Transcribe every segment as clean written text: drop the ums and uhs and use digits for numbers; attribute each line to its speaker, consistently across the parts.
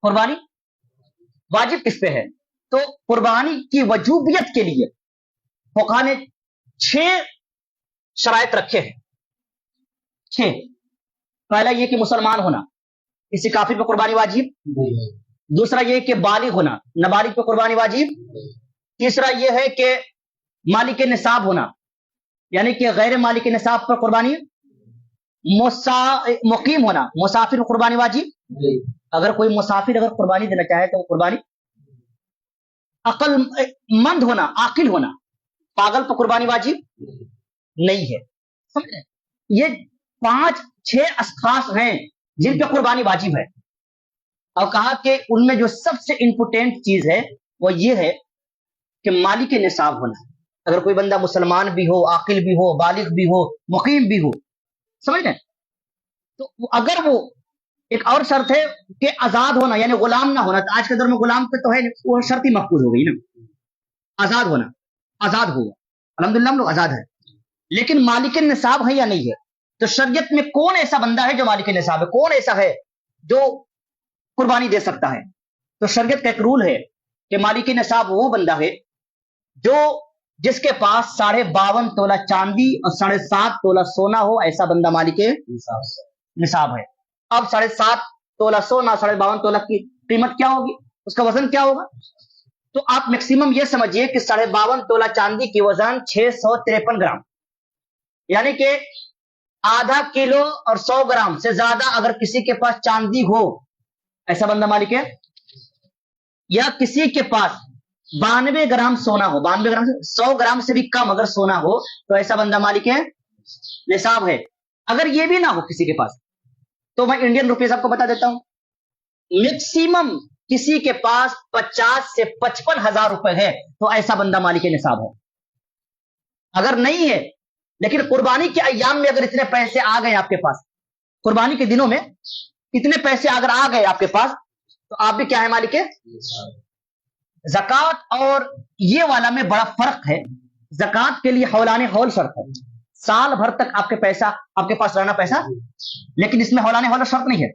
Speaker 1: قربانی واجب کس پہ ہے؟ تو قربانی کی وجوبیت کے لیے فقہا نے 6 شرائط رکھے ہیں. 6. پہلا یہ کہ مسلمان ہونا، کسی کافر پہ قربانی واجب. دوسرا یہ کہ بالغ ہونا، نابالغ پہ قربانی واجب. تیسرا یہ ہے کہ مالک نصاب ہونا، یعنی کہ غیر مالک نصاب پر قربانی. مقیم ہونا، مسافر پر قربانی واجب. اگر کوئی مسافر اگر قربانی دینا چاہے تو قربانی. عقل مند ہونا، عاقل ہونا، پاگل پر قربانی واجب نہیں ہے. سمجھ رہے؟ یہ 5-6 اشخاص ہیں جن پہ قربانی واجب ہے. اور کہا کہ ان میں جو سب سے امپورٹنٹ چیز ہے وہ یہ ہے کہ مالک نصاب ہونا. اگر کوئی بندہ مسلمان بھی ہو، عاقل بھی ہو، بالغ بھی ہو، مقیم بھی ہو، سمجھ رہے؟ تو اگر وہ ایک اور شرط ہے کہ آزاد ہونا، یعنی غلام نہ ہونا. تو آج کے دور میں غلام پہ تو ہے وہ شرط ہی محفوظ ہو گئی نا. آزاد ہونا، آزاد ہوگا، الحمدللہ ہم لوگ آزاد ہیں. لیکن مالک نصاب ہے یا نہیں ہے؟ تو شریعت میں کون ایسا بندہ ہے جو مالک نصاب ہے؟ کون ایسا ہے جو قربانی دے سکتا ہے؟ تو شریعت کا ایک رول ہے کہ مالک نصاب وہ بندہ ہے جو جس کے پاس 52.5 تولہ چاندی اور 7.5 تولہ سونا ہو. ایسا بندہ مالک نصاب ہے. اب 7.5 تولہ سونا، 52.5 تولہ کی قیمت کیا ہوگی؟ اس کا وزن کیا ہوگا؟ تو آپ میکسیمم یہ سمجھیے کہ 52.5 تولہ چاندی کی وزن 653 گرام، یعنی کہ آدھا کلو اور 100 گرام سے زیادہ اگر کسی کے پاس چاندی ہو، ایسا بندہ مالک ہے. یا کسی کے پاس 92 گرام سونا ہو، 92 گرام سے 100 گرام سے بھی کم اگر سونا ہو تو ایسا بندہ مالک ہے نصاب ہے. اگر یہ بھی نہ ہو کسی کے پاس تو میں انڈین روپیز آپ کو بتا دیتا ہوں. میکسیمم کسی کے پاس 50 سے 55 ہزار روپے ہے تو ایسا بندہ مالک نصاب ہے. اگر نہیں ہے لیکن قربانی کے ایام میں اگر اتنے پیسے آ گئے آپ کے پاس، قربانی کے دنوں میں اتنے پیسے اگر آ گئے آپ کے پاس تو آپ بھی کیا ہے؟ مالک ہے. زکات اور یہ والا میں بڑا فرق ہے. زکات کے لیے حولان حول شرط ہے، سال بھر تک آپ کے پیسہ آپ کے پاس رہنا پیسہ. لیکن اس میں حولان حول شرط نہیں ہے.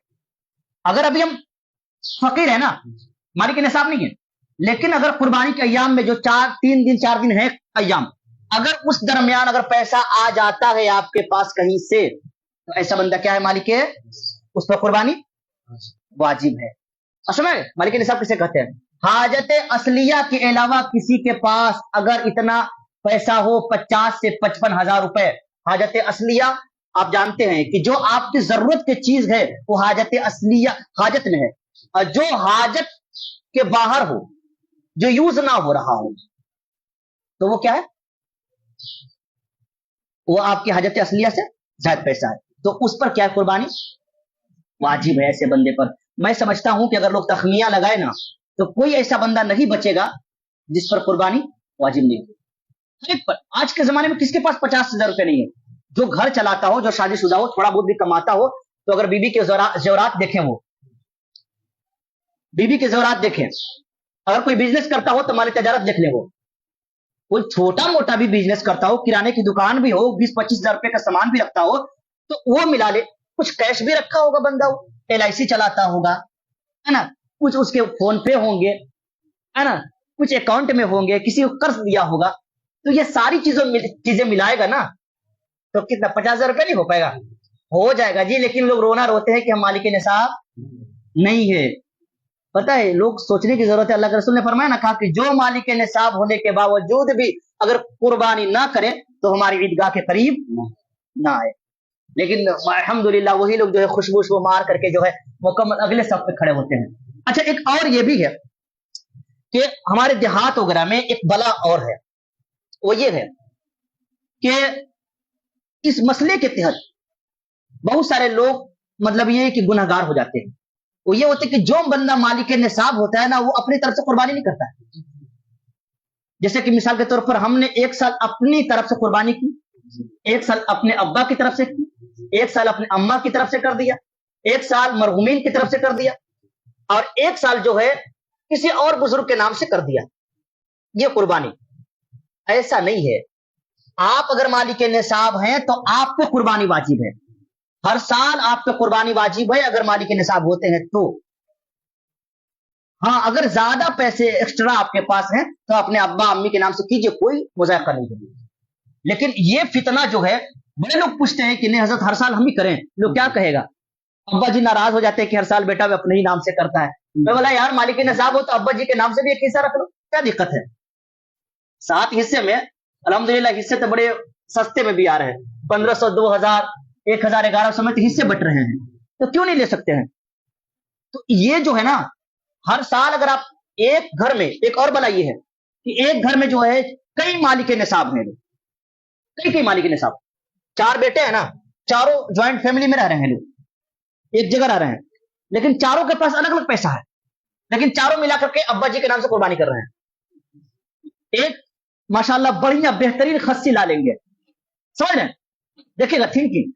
Speaker 1: اگر ابھی ہم فقیر ہیں نا، مالک نصاب نہیں ہے، لیکن اگر قربانی کے ایام میں جو 3 دن 4 دن ہے ایام، اگر اس درمیان اگر پیسہ آ جاتا ہے آپ کے پاس کہیں سے تو ایسا بندہ کیا ہے؟ مالک ہے. اس پر قربانی واجب ہے. اصل میں مالک نصاب کسے کہتے ہیں؟ حاجت اصلیہ کے علاوہ کسی کے پاس اگر اتنا پیسہ ہو 50 سے 55 ہزار روپے، حاجت اصلیہ آپ جانتے ہیں کہ جو آپ کی ضرورت کی چیز ہے وہ حاجت اصلیہ حاجت میں ہے. اور جو حاجت کے باہر ہو، جو یوز نہ ہو رہا ہو، تو وہ کیا ہے؟ وہ آپ کی حاجت اصلیہ سے زائد پیسہ ہے. تو اس پر کیا قربانی واجب ہے ایسے بندے پر. میں سمجھتا ہوں کہ اگر لوگ تخمینہ لگائے نا تو کوئی ایسا بندہ نہیں بچے گا جس پر قربانی واجب نہیں ہے. ہر ایک پر. آج کے زمانے میں کس کے پاس 50 ہزار روپے نہیں ہے؟ جو گھر چلاتا ہو، جو شادی شدہ ہو، تھوڑا بہت بھی کماتا ہو، تو اگر بیوی کے زیورات دیکھیں، وہ بیوی کے زیورات دیکھیں. اگر کوئی بزنس کرتا ہو تو مال تجارت دیکھ لیں. وہ کوئی چھوٹا موٹا بھی بزنس کرتا ہو، کرانے کی دکان بھی ہو، 20-25 ہزار روپے کا سامان بھی رکھتا ہو تو وہ ملا لے. کچھ کیش بھی رکھا ہوگا بندہ، LIC چلاتا ہوگا، ہے نا، کچھ اس کے فون پے ہوں گے، ہے نا، کچھ اکاؤنٹ میں ہوں گے، کسی کو قرض دیا ہوگا. تو یہ ساری چیزیں ملائے گا نا تو کتنا 50 ہزار روپے نہیں ہو پائے گا؟ ہو جائے گا جی. لیکن لوگ رونا روتے ہیں کہ ہم مالک نصاب نہیں ہے. پتہ ہے لوگ سوچنے کی ضرورت ہے. اللہ کے رسول نے فرمایا نا، کہا کہ جو مالک نصاب ہونے کے باوجود بھی اگر قربانی نہ کرے تو ہماری عیدگاہ کے قریب نہ آئے. لیکن الحمدللہ وہی لوگ جو ہے خوشبو مار کر کے جو ہے مکمل اگلے صف پہ کھڑے ہوتے ہیں. اچھا، ایک اور یہ بھی ہے کہ ہمارے دیہات وغیرہ میں ایک بلا اور ہے. وہ یہ ہے کہ اس مسئلے کے تحت بہت سارے لوگ مطلب یہ ہے کہ گناہ گار ہو جاتے ہیں. وہ یہ ہوتے کہ جو بندہ مالک نصاب ہوتا ہے نا وہ اپنی طرف سے قربانی نہیں کرتا ہے. جیسے کہ مثال کے طور پر ہم نے 1 سال اپنی طرف سے قربانی کی، 1 سال اپنے ابا کی طرف سے کی، 1 سال اپنے اماں کی طرف سے کر دیا، 1 سال مرحومین کی طرف سے کر دیا، اور 1 سال جو ہے کسی اور بزرگ کے نام سے کر دیا. یہ قربانی. ایسا نہیں ہے. آپ اگر مالک نصاب ہیں تو آپ پہ قربانی واجب ہے. ہر سال آپ پہ قربانی واجب ہے اگر مالک نصاب ہوتے ہیں تو. ہاں اگر زیادہ پیسے ایکسٹرا آپ کے پاس ہیں تو اپنے ابا امی کے نام سے کیجئے، کوئی مذائقہ نہیں ہے. لیکن یہ فتنہ جو ہے، بڑے لوگ پوچھتے ہیں کہ نہیں حضرت ہر سال ہم ہی کریں، لوگ کیا کہے گا؟ ابا جی ناراض ہو جاتے ہیں کہ ہر سال بیٹا اپنے ہی نام سے کرتا ہے. میں بولا یار مالک نصاب ہو تو ابا جی کے نام سے بھی ایک حصہ رکھ لو، کیا دقت ہے؟ 7 حصے میں الحمدللہ حصے تو بڑے سستے میں بھی آ رہے ہیں، 1500 2000 1000 1100 میں تو حصے بٹ رہے ہیں، تو کیوں نہیں لے سکتے ہیں؟ تو یہ جو ہے نا، ہر سال اگر آپ ایک گھر میں، ایک اور بلا یہ ہے کہ ایک گھر میں جو ہے کئی مالک نصاب ہیں، کئی مالک نصاب، 4 بیٹے ہیں نا، چاروں جوائنٹ فیملی میں رہ رہے ہیں، لوگ ایک جگہ رہ رہے ہیں، لیکن چاروں کے پاس الگ الگ پیسہ ہے، لیکن چاروں ملا کر کے ابا جی کے نام سے قربانی کر رہے ہیں. ایک ماشاءاللہ بڑھیا بہترین خصی لا لیں گے، سمجھ رہے ہیں؟ دیکھیے گا تھنکنگ،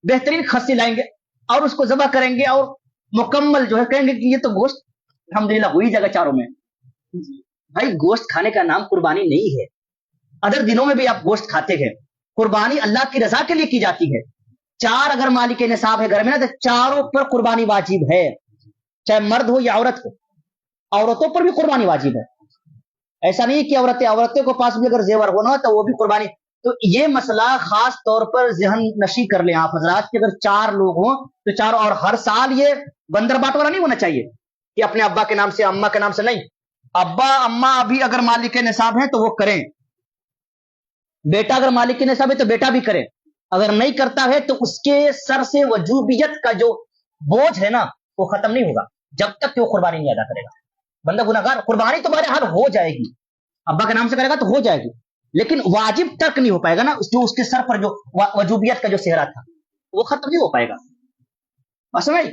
Speaker 1: بہترین خصی لائیں گے اور اس کو ذبح کریں گے اور مکمل جو ہے کہیں گے کہ یہ تو گوشت الحمدللہ ہوئی جگہ چاروں میں. بھائی گوشت کھانے کا نام قربانی نہیں ہے، ادر دنوں میں بھی آپ گوشت کھاتے ہیں، قربانی اللہ کی رضا کے لیے کی جاتی ہے. 4 اگر مالک نصاب ہے گھر میں نا تو چاروں پر قربانی واجب ہے، چاہے مرد ہو یا عورت ہو، عورتوں پر بھی قربانی واجب ہے. ایسا نہیں کہ عورتوں کو پاس بھی اگر زیور ہونا تو وہ بھی قربانی. تو یہ مسئلہ خاص طور پر ذہن نشی کر لیں آپ حضرات کہ اگر 4 لوگ ہوں تو 4، اور ہر سال یہ بندر باٹوارا نہیں ہونا چاہیے کہ اپنے ابا کے نام سے اما کے نام سے، نہیں، ابا اما ابھی اگر مالک نصاب ہے تو وہ کریں، بیٹا اگر مالک نصاب ہے تو بیٹا بھی کرے، اگر نہیں کرتا ہے تو اس کے سر سے وجوبیت کا جو بوجھ ہے نا وہ ختم نہیں ہوگا جب تک کہ وہ قربانی نہیں ادا کرے گا. بندہ گناہگار، قربانی تو بہرحال ہو جائے گی، ابا کے نام سے کرے گا تو ہو جائے گی، لیکن واجب ترک نہیں ہو پائے گا نا، جو اس کے سر پر جو وجوبیت کا جو سہرا تھا وہ ختم نہیں ہو پائے گا. بس سمجھ